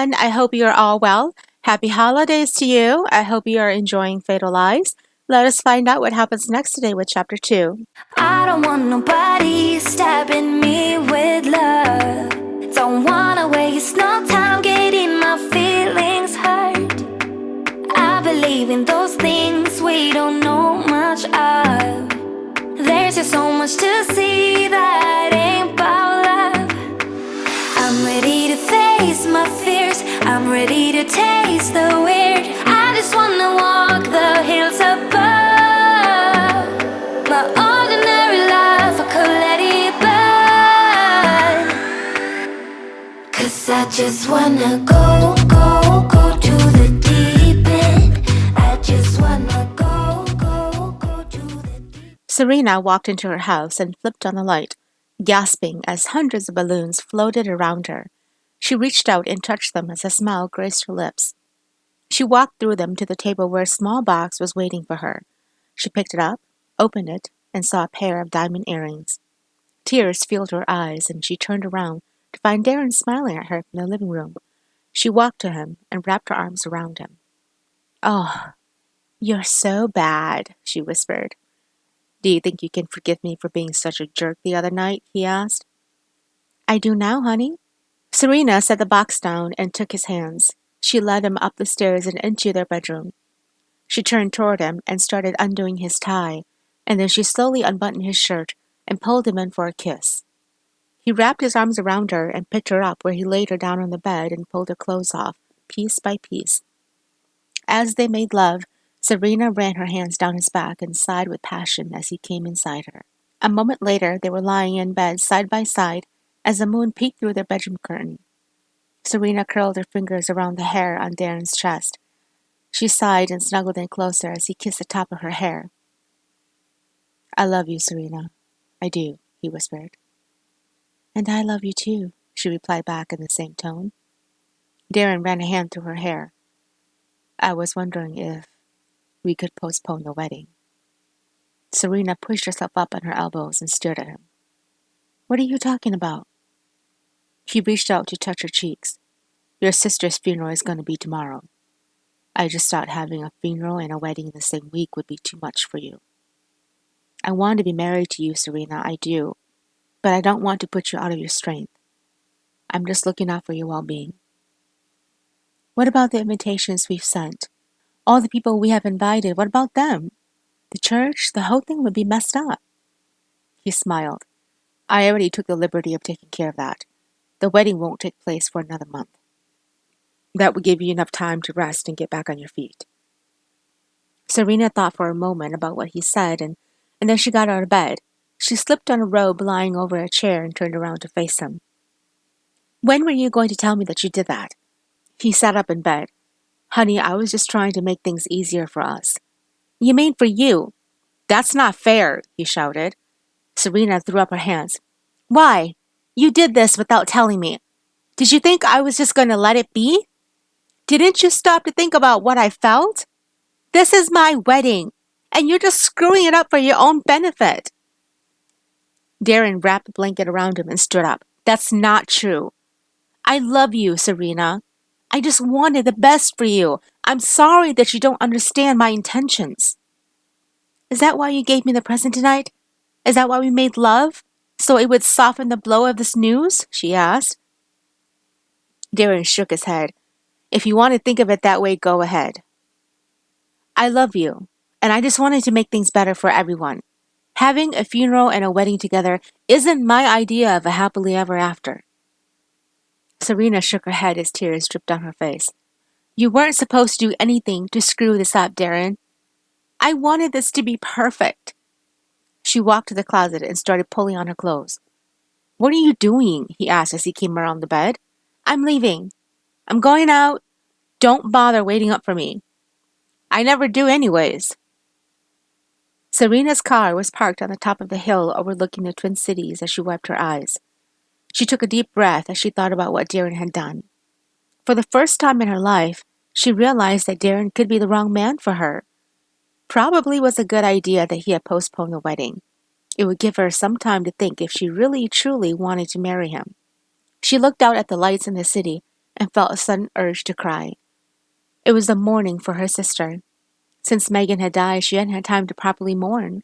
everyone. I hope you're all well. Happy holidays to you. I hope you are enjoying Fatal Lies. Let us find out what happens next today with Chapter 2. I don't want nobody stabbing me with love. Don't wanna waste no time getting my feelings hurt. I believe in those things we don't know much of. There's just so much to see that ain't about love. I'm ready to face my fears. I'm ready to taste the weird. I just wanna walk the hills above. My ordinary life, I could let it burn. 'Cause I just wanna go to the deep end. I just wanna go to the deep. Serena walked into her house and flipped on the light, gasping as hundreds of balloons floated around her. She reached out and touched them as a smile graced her lips. She walked through them to the table where a small box was waiting for her. She picked it up, opened it, and saw a pair of diamond earrings. Tears filled her eyes, and she turned around to find Darren smiling at her from the living room. She walked to him and wrapped her arms around him. "Oh, you're so bad," she whispered. "Do you think you can forgive me for being such a jerk the other night?" he asked. "I do now, honey." Serena set the box down and took his hands. She led him up the stairs and into their bedroom. She turned toward him and started undoing his tie, and then she slowly unbuttoned his shirt and pulled him in for a kiss. He wrapped his arms around her and picked her up where he laid her down on the bed and pulled her clothes off, piece by piece. As they made love, Serena ran her hands down his back and sighed with passion as he came inside her. A moment later, they were lying in bed side by side as the moon peeked through their bedroom curtain. Serena curled her fingers around the hair on Darren's chest. She sighed and snuggled in closer as he kissed the top of her hair. "I love you, Serena. I do," he whispered. "And I love you too," she replied back in the same tone. Darren ran a hand through her hair. "I was wondering if we could postpone the wedding." Serena pushed herself up on her elbows and stared at him. "What are you talking about?" He reached out to touch her cheeks. "Your sister's funeral is going to be tomorrow. I just thought having a funeral and a wedding in the same week would be too much for you. I want to be married to you, Serena, I do, but I don't want to put you out of your strength. I'm just looking out for your well-being." "What about the invitations we've sent? All the people we have invited, what about them? The church, the whole thing would be messed up." He smiled. "I already took the liberty of taking care of that. The wedding won't take place for another month. That would give you enough time to rest and get back on your feet." Serena thought for a moment about what he said, and then she got out of bed. She slipped on a robe lying over a chair and turned around to face him. "When were you going to tell me that you did that?" He sat up in bed. "Honey, I was just trying to make things easier for us." "You mean for you? That's not fair," he shouted. Serena threw up her hands. "Why? You did this without telling me. Did you think I was just going to let it be? Didn't you stop to think about what I felt? This is my wedding, and you're just screwing it up for your own benefit." Darren wrapped the blanket around him and stood up. "That's not true. I love you, Serena. I just wanted the best for you. I'm sorry that you don't understand my intentions." "Is that why you gave me the present tonight? Is that why we made love? So it would soften the blow of this news?" she asked. Darren shook his head. "If you want to think of it that way, go ahead. I love you, and I just wanted to make things better for everyone. Having a funeral and a wedding together isn't my idea of a happily ever after." Serena shook her head as tears dripped down her face. "You weren't supposed to do anything to screw this up, Darren. I wanted this to be perfect." She walked to the closet and started pulling on her clothes. "What are you doing?" he asked as he came around the bed. "I'm leaving. I'm going out. Don't bother waiting up for me. I never do anyways." Serena's car was parked on the top of the hill overlooking the Twin Cities as she wiped her eyes. She took a deep breath as she thought about what Darren had done. For the first time in her life, she realized that Darren could be the wrong man for her. Probably was a good idea that he had postponed the wedding. It would give her some time to think if she really truly wanted to marry him. She looked out at the lights in the city and felt a sudden urge to cry. It was the mourning for her sister. Since Megan had died, she hadn't had time to properly mourn.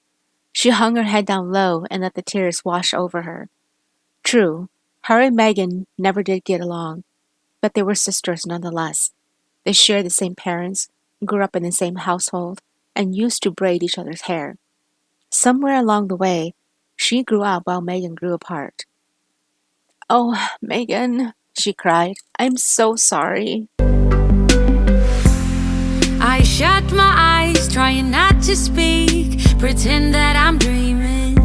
She hung her head down low and let the tears wash over her. True, her and Megan never did get along, but they were sisters nonetheless. They shared the same parents, grew up in the same household, and used to braid each other's hair. Somewhere along the way, she grew up while Megan grew apart. Oh, Megan, she cried, I'm so sorry. I shut my eyes, trying not to speak, pretend that I'm dreaming.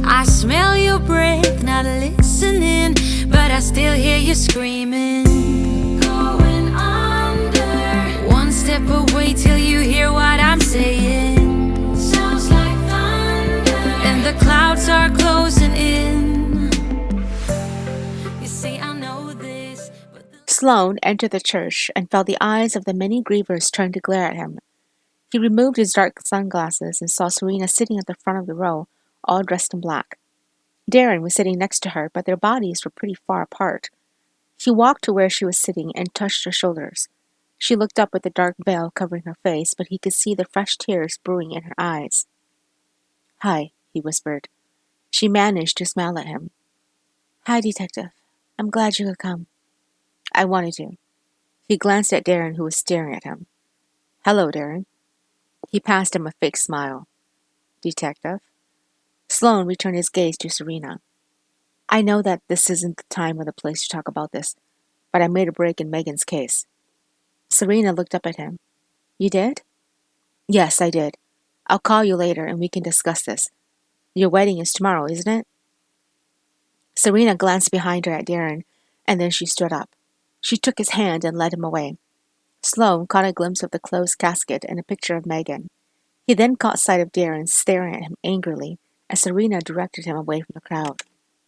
I smell your breath, not listening, but I still hear you screaming. Going under, one step away till you hear what I'm saying. Sounds like thunder, and the clouds are closing in. You see, I know this, but Sloan entered the church and felt the eyes of the many grievers turn to glare at him. He removed his dark sunglasses and saw Serena sitting at the front of the row, all dressed in black. Darren was sitting next to her, but their bodies were pretty far apart. He walked to where she was sitting and touched her shoulders. She looked up with the dark veil covering her face, but he could see the fresh tears brewing in her eyes. Hi, he whispered. She managed to smile at him. Hi, Detective. I'm glad you could come. I wanted to. He glanced at Darren, who was staring at him. Hello, Darren. He passed him a fake smile. Detective? Sloan returned his gaze to Serena. I know that this isn't the time or the place to talk about this, but I made a break in Megan's case. Serena looked up at him. You did? Yes, I did. I'll call you later and we can discuss this. Your wedding is tomorrow, isn't it? Serena glanced behind her at Darren, and then she stood up. She took his hand and led him away. Sloan caught a glimpse of the closed casket and a picture of Megan. He then caught sight of Darren staring at him angrily as Serena directed him away from the crowd.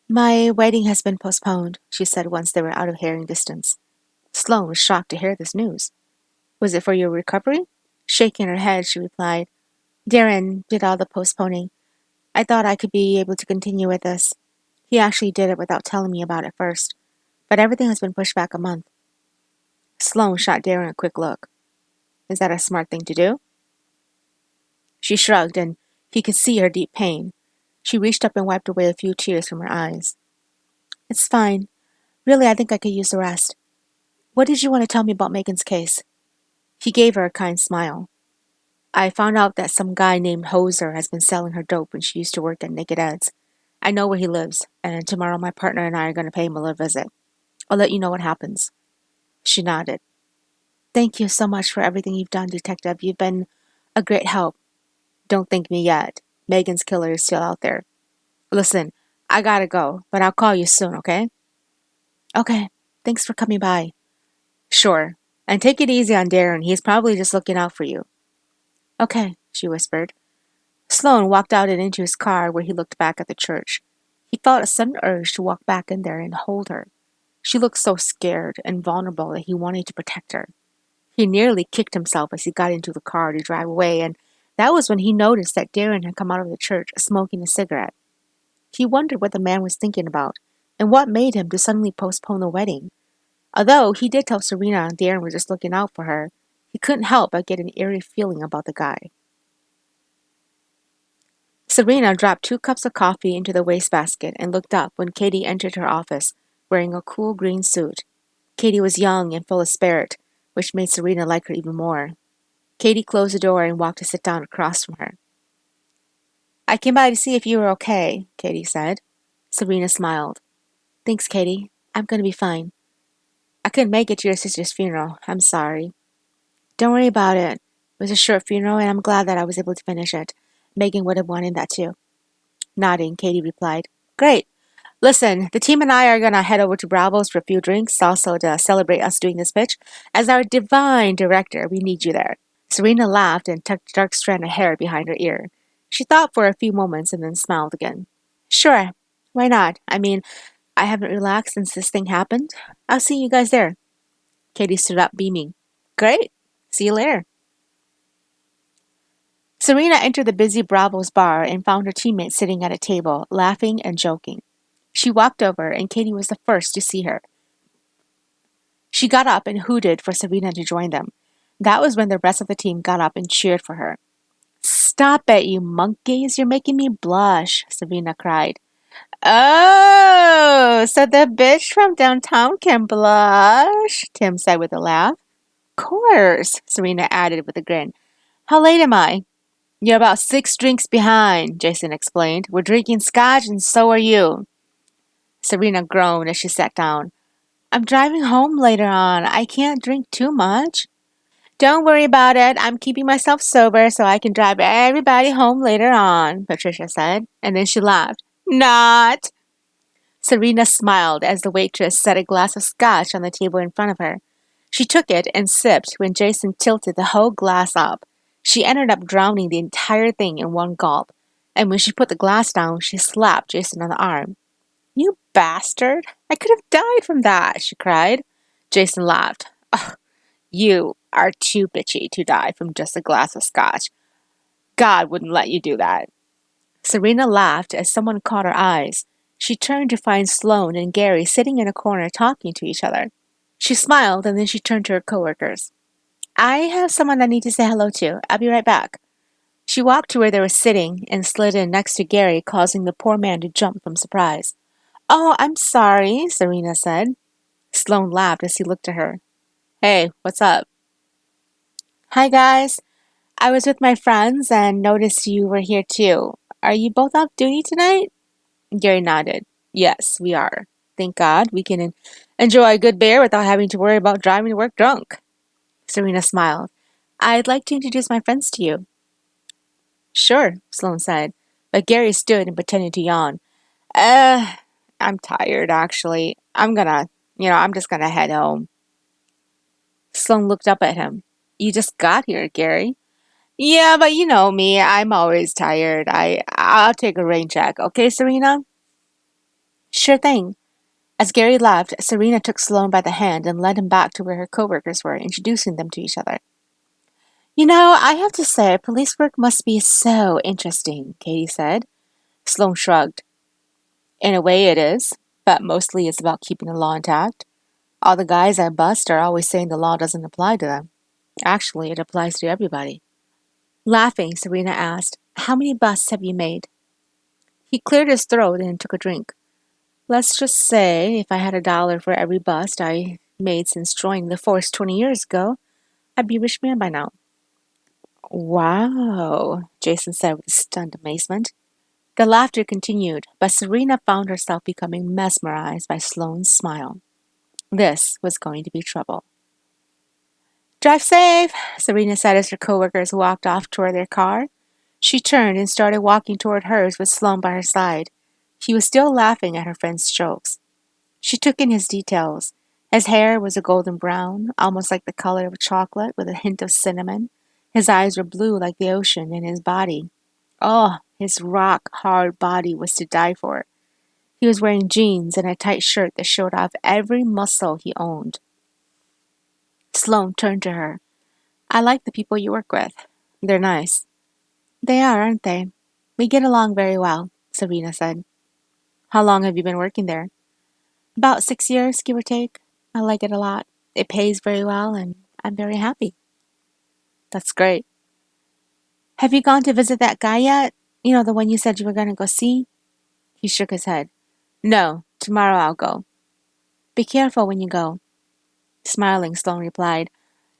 My wedding has been postponed, she said once they were out of hearing distance. Sloan was shocked to hear this news. Was it for your recovery? Shaking her head, she replied, Darren did all the postponing. I thought I could be able to continue with this. He actually did it without telling me about it first, but everything has been pushed back a month. Sloan shot Darren a quick look. Is that a smart thing to do? She shrugged, and he could see her deep pain. She reached up and wiped away a few tears from her eyes. It's fine. Really, I think I could use the rest. What did you want to tell me about Megan's case? He gave her a kind smile. I found out that some guy named Hoser has been selling her dope when she used to work at Naked Ed's. I know where he lives, and tomorrow my partner and I are going to pay him a little visit. I'll let you know what happens. She nodded. Thank you so much for everything you've done, Detective. You've been a great help. Don't thank me yet. Megan's killer is still out there. Listen, I gotta go, but I'll call you soon, okay? Okay. Thanks for coming by. Sure. And take it easy on Darren. He's probably just looking out for you. Okay, she whispered. Sloan walked out and into his car where he looked back at the church. He felt a sudden urge to walk back in there and hold her. She looked so scared and vulnerable that he wanted to protect her. He nearly kicked himself as he got into the car to drive away, and that was when he noticed that Darren had come out of the church smoking a cigarette. He wondered what the man was thinking about, and what made him to suddenly postpone the wedding. Although he did tell Serena Darren was just looking out for her, he couldn't help but get an eerie feeling about the guy. Serena dropped 2 cups of coffee into the wastebasket and looked up when Katie entered her office, wearing a cool green suit. Katie was young and full of spirit, which made Serena like her even more. Katie closed the door and walked to sit down across from her. I came by to see if you were okay, Katie said. Serena smiled. Thanks, Katie. I'm going to be fine. I couldn't make it to your sister's funeral. I'm sorry. Don't worry about it. It was a short funeral, and I'm glad that I was able to finish it. Megan would have wanted that too. Nodding, Katie replied, Great. Listen, the team and I are going to head over to Bravo's for a few drinks, also to celebrate us doing this pitch. As our divine director, we need you there. Serena laughed and tucked a dark strand of hair behind her ear. She thought for a few moments and then smiled again. Sure, why not? I mean, I haven't relaxed since this thing happened. I'll see you guys there. Katie stood up, beaming. Great. See you later. Serena entered the busy Bravo's bar and found her teammates sitting at a table, laughing and joking. She walked over, and Katie was the first to see her. She got up and hooted for Serena to join them. That was when the rest of the team got up and cheered for her. Stop it, you monkeys. You're making me blush, Serena cried. Oh, so the bitch from downtown can blush, Tim said with a laugh. Of course, Serena added with a grin. How late am I? You're about 6 drinks behind, Jason explained. We're drinking scotch and so are you. Serena groaned as she sat down. I'm driving home later on. I can't drink too much. Don't worry about it. I'm keeping myself sober so I can drive everybody home later on, Patricia said, and then she laughed. Not. Serena smiled as the waitress set a glass of scotch on the table in front of her. She took it and sipped when Jason tilted the whole glass up. She ended up drowning the entire thing in one gulp, and when she put the glass down, she slapped Jason on the arm. You bastard! I could have died from that, she cried. Jason laughed. Oh, you are too bitchy to die from just a glass of scotch. God wouldn't let you do that. Serena laughed as someone caught her eyes. She turned to find Sloan and Gary sitting in a corner talking to each other. She smiled and then she turned to her coworkers. I have someone I need to say hello to. I'll be right back. She walked to where they were sitting and slid in next to Gary, causing the poor man to jump from surprise. Oh, I'm sorry, Serena said. Sloan laughed as he looked at her. Hey, what's up? Hi, guys. I was with my friends and noticed you were here too. Are you both off duty tonight? Gary nodded. Yes, we are. Thank God we can enjoy a good beer without having to worry about driving to work drunk. Serena smiled. I'd like to introduce my friends to you. Sure, Sloan said, but Gary stood and pretended to yawn. Uh, I'm tired, actually. I'm just gonna head home. Sloan looked up at him. You just got here, Gary. Yeah, but you know me. I'm always tired. I'll take a rain check, okay, Serena? Sure thing. As Gary left, Serena took Sloan by the hand and led him back to where her coworkers were, introducing them to each other. You know, I have to say, police work must be so interesting, Katie said. Sloan shrugged. In a way, it is, but mostly it's about keeping the law intact. All the guys I bust are always saying the law doesn't apply to them. Actually, it applies to everybody. Laughing, Serena asked, How many busts have you made? He cleared his throat and took a drink. Let's just say if I had $1 for every bust I made since joining the force 20 years ago, I'd be a rich man by now. Wow, Jason said with stunned amazement. The laughter continued, but Serena found herself becoming mesmerized by Sloane's smile. This was going to be trouble. Drive safe, Serena said as her coworkers walked off toward their car. She turned and started walking toward hers with Sloane by her side. He was still laughing at her friend's jokes. She took in his details. His hair was a golden brown, almost like the color of chocolate with a hint of cinnamon. His eyes were blue like the ocean, and his body. Oh, his rock-hard body was to die for. He was wearing jeans and a tight shirt that showed off every muscle he owned. Sloane turned to her. I like the people you work with. They're nice. They are, aren't they? We get along very well, Serena said. How long have you been working there? About 6 years, give or take. I like it a lot. It pays very well, and I'm very happy. That's great. Have you gone to visit that guy yet? You know, the one you said you were going to go see? He shook his head. No, tomorrow I'll go. Be careful when you go. Smiling, Sloane replied,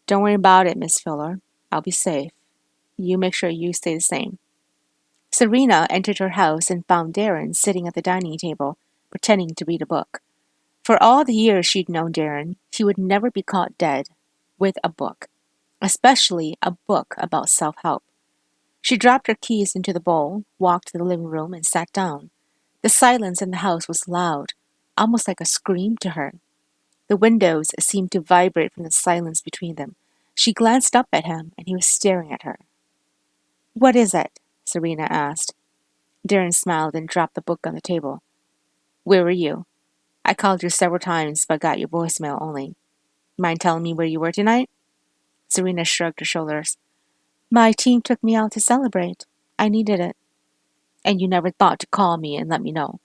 Don't worry about it, Miss Fuller. I'll be safe. You make sure you stay the same. Serena entered her house and found Darren sitting at the dining table, pretending to read a book. For all the years she'd known Darren, he would never be caught dead with a book, especially a book about self-help. She dropped her keys into the bowl, walked to the living room, and sat down. The silence in the house was loud, almost like a scream to her. The windows seemed to vibrate from the silence between them. She glanced up at him, and he was staring at her. What is it? Serena asked. Darren smiled and dropped the book on the table. Where were you? I called you several times, but got your voicemail only. Mind telling me where you were tonight? Serena shrugged her shoulders. My team took me out to celebrate. I needed it. And you never thought to call me and let me know.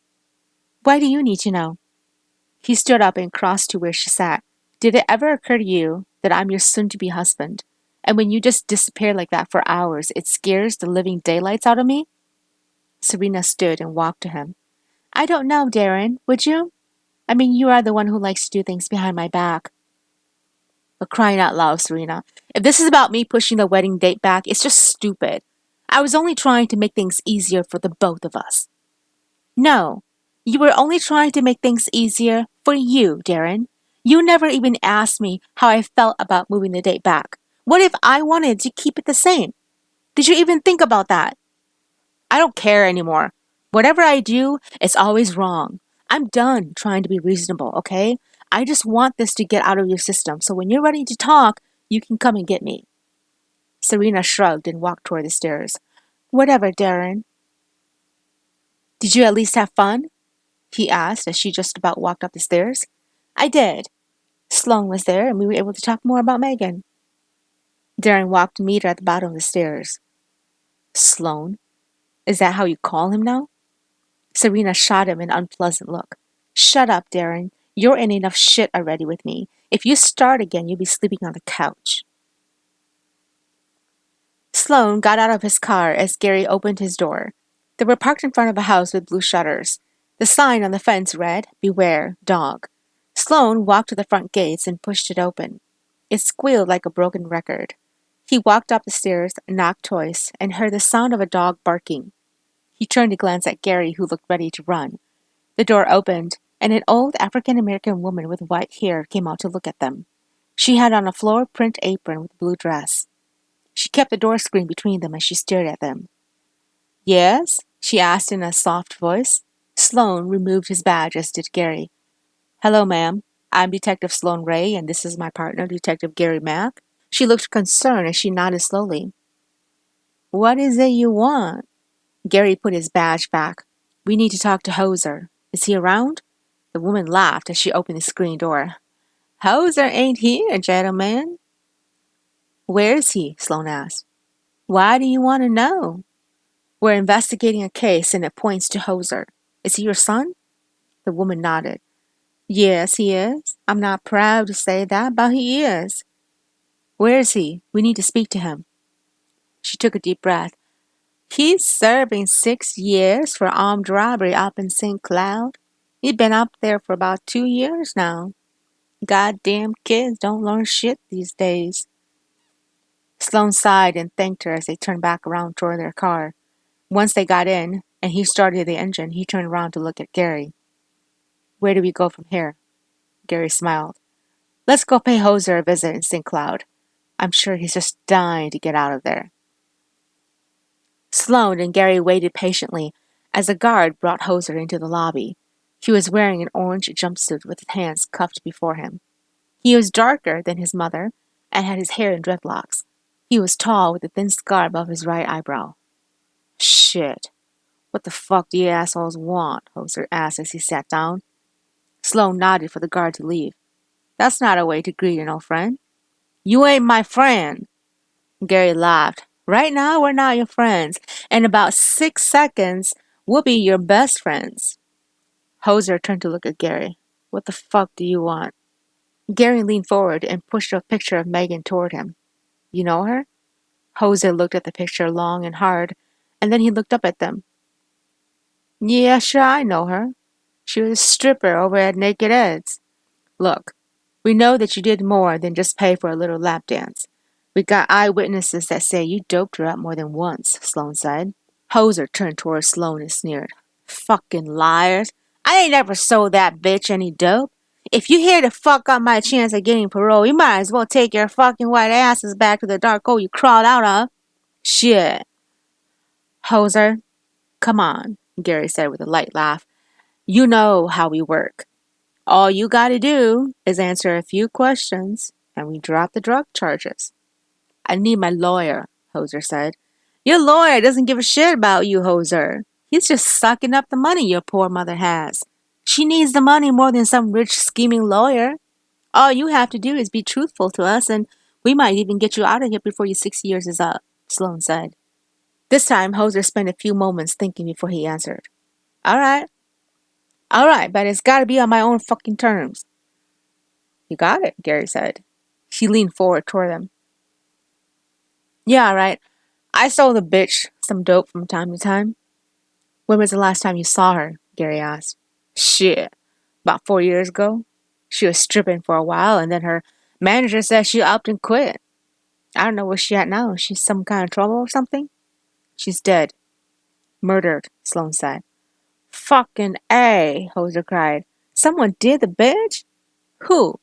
Why do you need to know? He stood up and crossed to where she sat. Did it ever occur to you that I'm your soon to be husband? And when you just disappear like that for hours, it scares the living daylights out of me? Serena stood and walked to him. I don't know, Darren. Would you? I mean, you are the one who likes to do things behind my back. But crying out loud, Serena, if this is about me pushing the wedding date back, it's just stupid. I was only trying to make things easier for the both of us. No, you were only trying to make things easier for you, Darren. You never even asked me how I felt about moving the date back. What if I wanted to keep it the same? Did you even think about that? I don't care anymore. Whatever I do, it's always wrong. I'm done trying to be reasonable, okay? I just want this to get out of your system, so when you're ready to talk, you can come and get me. Serena shrugged and walked toward the stairs. Whatever, Darren. Did you at least have fun? He asked as she just about walked up the stairs. I did. Sloan was there, and we were able to talk more about Megan. Darren walked to meet her at the bottom of the stairs. Sloan? Is that how you call him now? Serena shot him an unpleasant look. Shut up, Darren. You're in enough shit already with me. If you start again, you'll be sleeping on the couch. Sloan got out of his car as Gary opened his door. They were parked in front of a house with blue shutters. The sign on the fence read, Beware, Dog. Sloan walked to the front gates and pushed it open. It squealed like a broken record. He walked up the stairs, knocked twice, and heard the sound of a dog barking. He turned to glance at Gary, who looked ready to run. The door opened, and an old African-American woman with white hair came out to look at them. She had on a floor print apron with a blue dress. She kept the door screen between them as she stared at them. Yes? She asked in a soft voice. Sloan removed his badge, as did Gary. Hello, ma'am. I'm Detective Sloan Ray, and this is my partner, Detective Gary Mack. She looked concerned as she nodded slowly. What is it you want? Gary put his badge back. We need to talk to Hoser. Is he around? The woman laughed as she opened the screen door. Hoser ain't here, gentlemen. Where is he? Sloan asked. Why do you want to know? We're investigating a case and it points to Hoser. Is he your son? The woman nodded. Yes, he is. I'm not proud to say that, but he is. Where is he? We need to speak to him. She took a deep breath. He's serving 6 years for armed robbery up in St. Cloud. He's been up there for about 2 years now. Goddamn kids don't learn shit these days. Sloan sighed and thanked her as they turned back around toward their car. Once they got in, and he started the engine, he turned around to look at Gary. Where do we go from here? Gary smiled. Let's go pay Hoser a visit in St. Cloud. I'm sure he's just dying to get out of there. Sloan and Gary waited patiently as a guard brought Hoser into the lobby. He was wearing an orange jumpsuit with his hands cuffed before him. He was darker than his mother and had his hair in dreadlocks. He was tall with a thin scar above his right eyebrow. Shit. What the fuck do you assholes want? Hoser asked as he sat down. Sloan nodded for the guard to leave. That's not a way to greet an old friend. You ain't my friend. Gary laughed. Right now, we're not your friends. In about 6 seconds, we'll be your best friends. Hoser turned to look at Gary. What the fuck do you want? Gary leaned forward and pushed a picture of Megan toward him. You know her? Hoser looked at the picture long and hard, and then he looked up at them. Yeah, sure, I know her. She was a stripper over at Naked Ed's. Look, we know that you did more than just pay for a little lap dance. We got eyewitnesses that say you doped her up more than once, Sloan said. Hoser turned toward Sloan and sneered. Fucking liars. I ain't ever sold that bitch any dope. If you here to fuck up my chance of getting parole, you might as well take your fucking white asses back to the dark hole you crawled out of. Shit. Hoser, come on, Gary said with a light laugh. You know how we work. All you gotta do is answer a few questions, and we drop the drug charges. I need my lawyer, Hoser said. Your lawyer doesn't give a shit about you, Hoser. He's just sucking up the money your poor mother has. She needs the money more than some rich, scheming lawyer. All you have to do is be truthful to us, and we might even get you out of here before your 6 years is up, Sloan said. This time, Hoser spent a few moments thinking before he answered. All right, but it's gotta be on my own fucking terms. You got it, Gary said. She leaned forward toward them. Yeah, right. I sold the bitch some dope from time to time. When was the last time you saw her? Gary asked. Shit. About 4 years ago. She was stripping for a while, and then her manager said she upped and quit. I don't know where she at now. She's some kind of trouble or something? She's dead. Murdered, Sloan said. Fucking A, Hoser cried. Someone did the bitch? Who?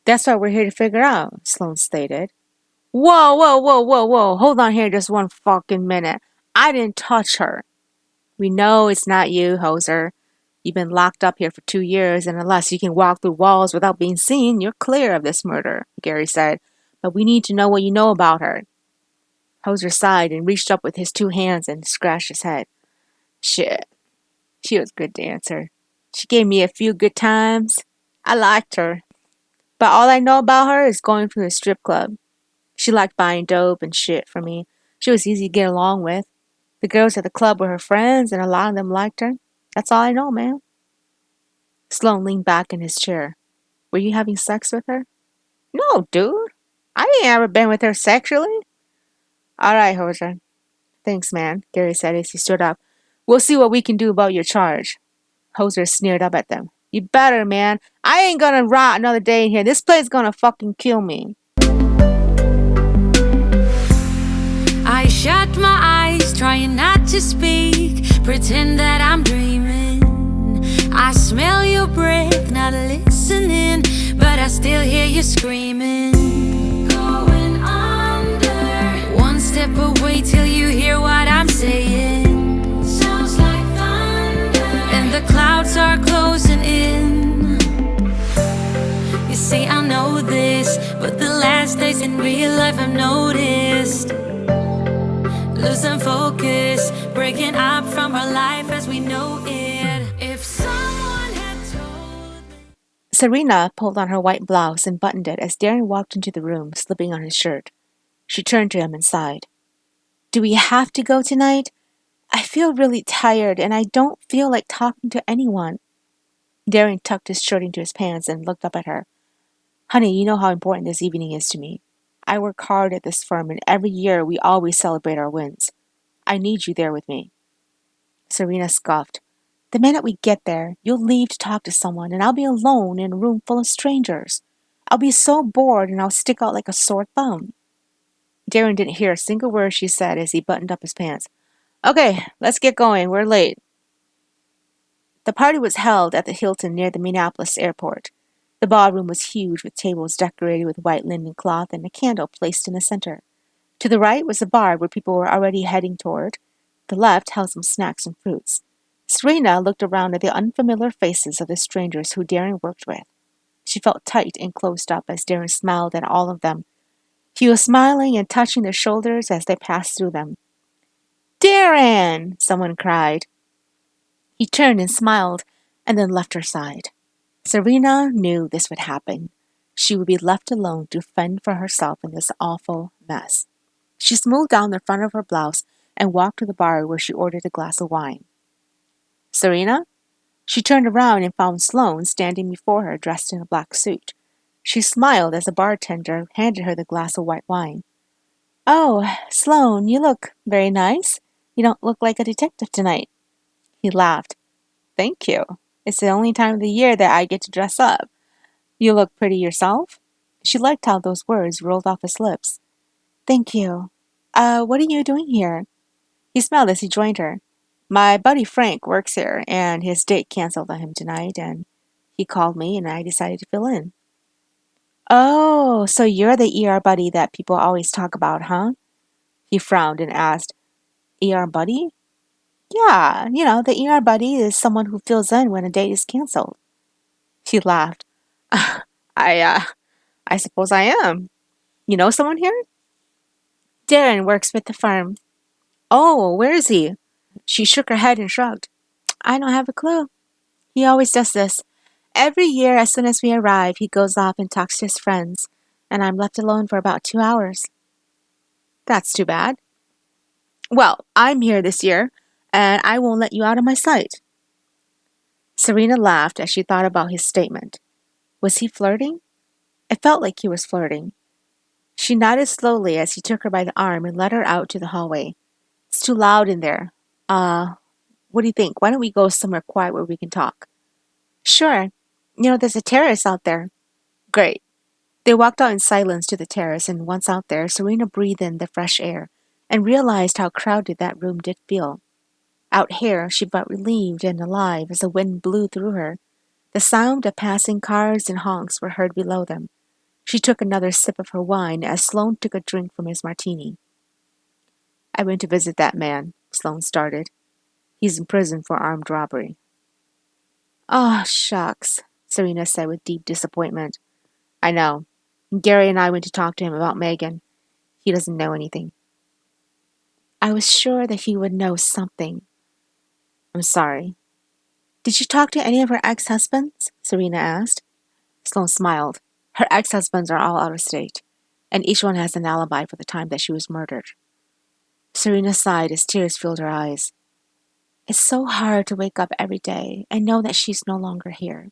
That's what we're here to figure out, Sloan stated. Whoa, whoa, whoa, whoa, whoa. Hold on here just one fucking minute. I didn't touch her. We know it's not you, Hoser. You've been locked up here for 2 years, and unless you can walk through walls without being seen, you're clear of this murder, Gary said. But we need to know what you know about her. Hoser sighed and reached up with his 2 hands and scratched his head. Shit. She was a good dancer. She gave me a few good times. I liked her. But all I know about her is going to a strip club. She liked buying dope and shit from me. She was easy to get along with. The girls at the club were her friends, and a lot of them liked her. That's all I know, man. Sloan leaned back in his chair. Were you having sex with her? No, dude. I ain't ever been with her sexually. All right, Hoser. Thanks, man, Gary said as he stood up. We'll see what we can do about your charge. Hoser sneered up at them. You better, man. I ain't gonna rot another day in here. This place gonna fucking kill me. I shut my eyes, trying not to speak, pretend that I'm dreaming. I smell your breath, not listening, but I still hear you screaming. Going under, one step away till you hear what I'm saying. Sounds like thunder, and the clouds are closing in. You see, I know this, but the last days in real life I've noticed. Losing focus, breaking up from our life as we know it. If someone had told me. Serena pulled on her white blouse and buttoned it as Darren walked into the room, slipping on his shirt. She turned to him and sighed. Do we have to go tonight? I feel really tired, and I don't feel like talking to anyone. Darren tucked his shirt into his pants and looked up at her. Honey, you know how important this evening is to me. I work hard at this firm, and every year we always celebrate our wins. I need you there with me. Serena scoffed. The minute we get there, you'll leave to talk to someone, and I'll be alone in a room full of strangers. I'll be so bored, and I'll stick out like a sore thumb. Darren didn't hear a single word she said as he buttoned up his pants. Okay, let's get going. We're late. The party was held at the Hilton near the Minneapolis airport. The ballroom was huge with tables decorated with white linen cloth and a candle placed in the center. To the right was a bar where people were already heading toward. The left held some snacks and fruits. Serena looked around at the unfamiliar faces of the strangers who Darren worked with. She felt tight and closed up as Darren smiled at all of them. He was smiling and touching their shoulders as they passed through them. Darren! Someone cried. He turned and smiled, and then left her side. Serena knew this would happen. She would be left alone to fend for herself in this awful mess. She smoothed down the front of her blouse and walked to the bar where she ordered a glass of wine. Serena? She turned around and found Sloan standing before her dressed in a black suit. She smiled as the bartender handed her the glass of white wine. Oh, Sloan, you look very nice. You don't look like a detective tonight. He laughed. Thank you. It's the only time of the year that I get to dress up. You look pretty yourself. She liked how those words rolled off his lips. Thank you. What are you doing here? He smiled as he joined her. My buddy Frank works here, and his date canceled on him tonight, and he called me, and I decided to fill in. Oh, so you're the ER buddy that people always talk about, huh? He frowned and asked, ER buddy? Yeah, the ER buddy is someone who fills in when a date is canceled. She laughed. I suppose I am. You know someone here? Darren works with the firm. Oh, where is he? She shook her head and shrugged. I don't have a clue. He always does this. Every year, as soon as we arrive, he goes off and talks to his friends, and I'm left alone for about 2 hours. That's too bad. Well, I'm here this year, and I won't let you out of my sight. Serena laughed as she thought about his statement. Was he flirting? It felt like he was flirting. She nodded slowly as he took her by the arm and led her out to the hallway. It's too loud in there. Uh, what do you think? Why don't we go somewhere quiet where we can talk? Sure. There's a terrace out there. Great. They walked out in silence to the terrace, and once out there, Serena breathed in the fresh air and realized how crowded that room did feel. Out here, she felt relieved and alive as the wind blew through her. The sound of passing cars and honks were heard below them. She took another sip of her wine as Sloane took a drink from his martini. I went to visit that man, Sloane started. He's in prison for armed robbery. Oh, shucks, Serena said with deep disappointment. I know. Gary and I went to talk to him about Megan. He doesn't know anything. I was sure that he would know something. I'm sorry. Did you talk to any of her ex-husbands? Serena asked. Sloane smiled. Her ex-husbands are all out of state, and each one has an alibi for the time that she was murdered. Serena sighed as tears filled her eyes. It's so hard to wake up every day and know that she's no longer here.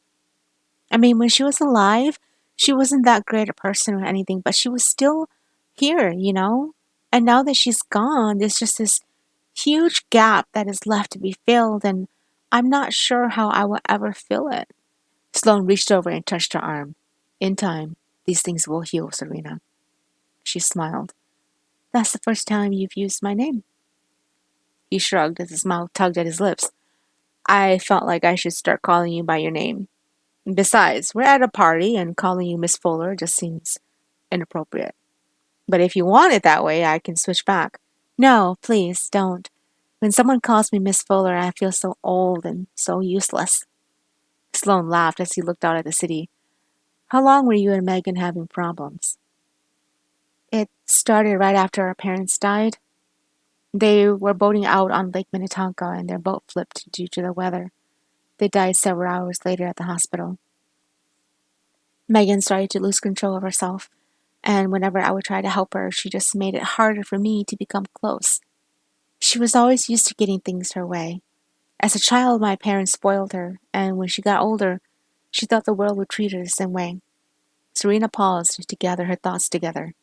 I mean, when she was alive, she wasn't that great a person or anything, but she was still here. And now that she's gone, there's just this huge gap that is left to be filled, and I'm not sure how I will ever fill it. Sloane reached over and touched her arm. In time, these things will heal, Serena. She smiled. That's the first time you've used my name. He shrugged as his mouth tugged at his lips. I felt like I should start calling you by your name. Besides, we're at a party, and calling you Miss Fuller just seems inappropriate. But if you want it that way, I can switch back. No, please, don't. When someone calls me Miss Fuller, I feel so old and so useless. Sloane laughed as he looked out at the city. How long were you and Megan having problems? It started right after our parents died. They were boating out on Lake Minnetonka, and their boat flipped due to the weather. They died several hours later at the hospital. Megan started to lose control of herself, and whenever I would try to help her, she just made it harder for me to become close. She was always used to getting things her way. As a child, my parents spoiled her, and when she got older, she thought the world would treat her the same way. Serena paused to gather her thoughts together.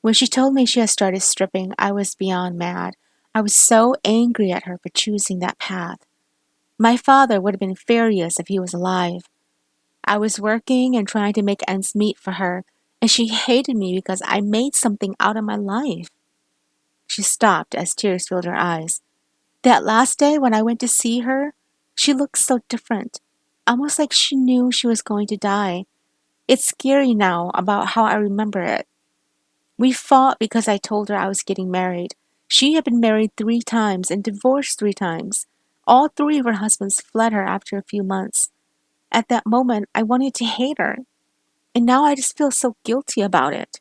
When she told me she had started stripping, I was beyond mad. I was so angry at her for choosing that path. My father would have been furious if he was alive. I was working and trying to make ends meet for her, and she hated me because I made something out of my life. She stopped as tears filled her eyes. That last day when I went to see her, she looked so different, almost like she knew she was going to die. It's scary now about how I remember it. We fought because I told her I was getting married. She had been married 3 times and divorced 3 times. All 3 of her husbands fled her after a few months. At that moment, I wanted to hate her, and now I just feel so guilty about it.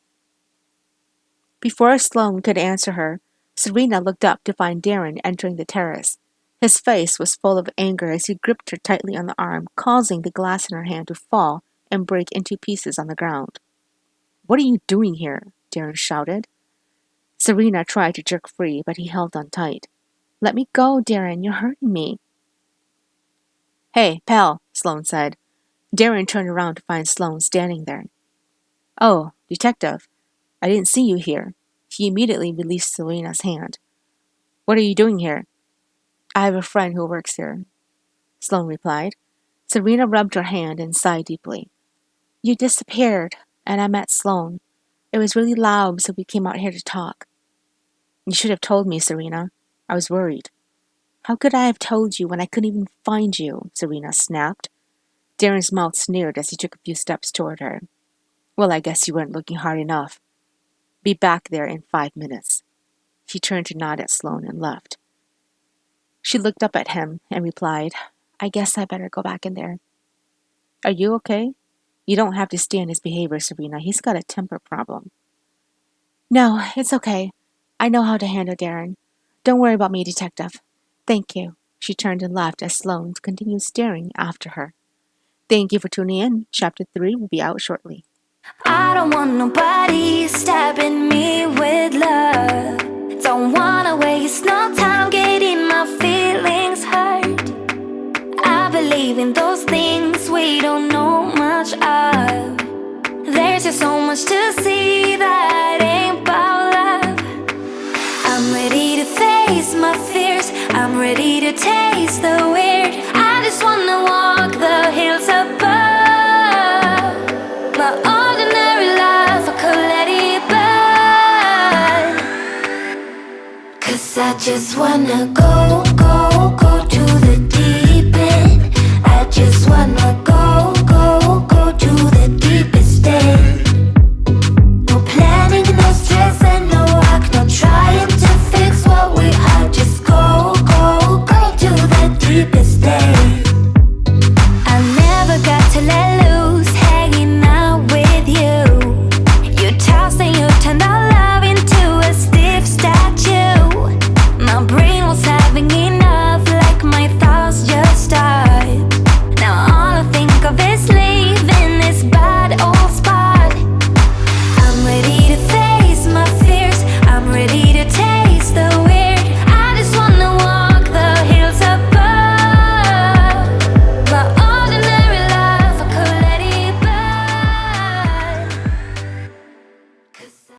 Before Sloane could answer her, Serena looked up to find Darren entering the terrace. His face was full of anger as he gripped her tightly on the arm, causing the glass in her hand to fall and break into pieces on the ground. What are you doing here? Darren shouted. Serena tried to jerk free, but he held on tight. Let me go, Darren. You're hurting me. Hey, pal, Sloane said. Darren turned around to find Sloane standing there. Oh, detective. I didn't see you here. He immediately released Serena's hand. What are you doing here? I have a friend who works here, Sloane replied. Serena rubbed her hand and sighed deeply. You disappeared, and I met Sloane. It was really loud, so we came out here to talk. You should have told me, Serena. I was worried. How could I have told you when I couldn't even find you? Serena snapped. Darren's mouth sneered as he took a few steps toward her. Well, I guess you weren't looking hard enough. Be back there in 5 minutes. He turned to nod at Sloane and left. She looked up at him and replied, I guess I better go back in there. Are you okay? You don't have to stand his behavior, Serena. He's got a temper problem. No, it's okay. I know how to handle Darren. Don't worry about me, detective. Thank you. She turned and left as Sloane continued staring after her. Thank you for tuning in. Chapter 3 will be out shortly. I don't want nobody stabbing me with love. Don't wanna waste no time getting my feelings hurt. I believe in those things we don't know much of. just so much to see that ain't about love. I'm ready to face my fears, I'm ready to taste the weird. I just wanna walk the hills above. My ordinary life, I could let it burn. 'Cause I just wanna go, go.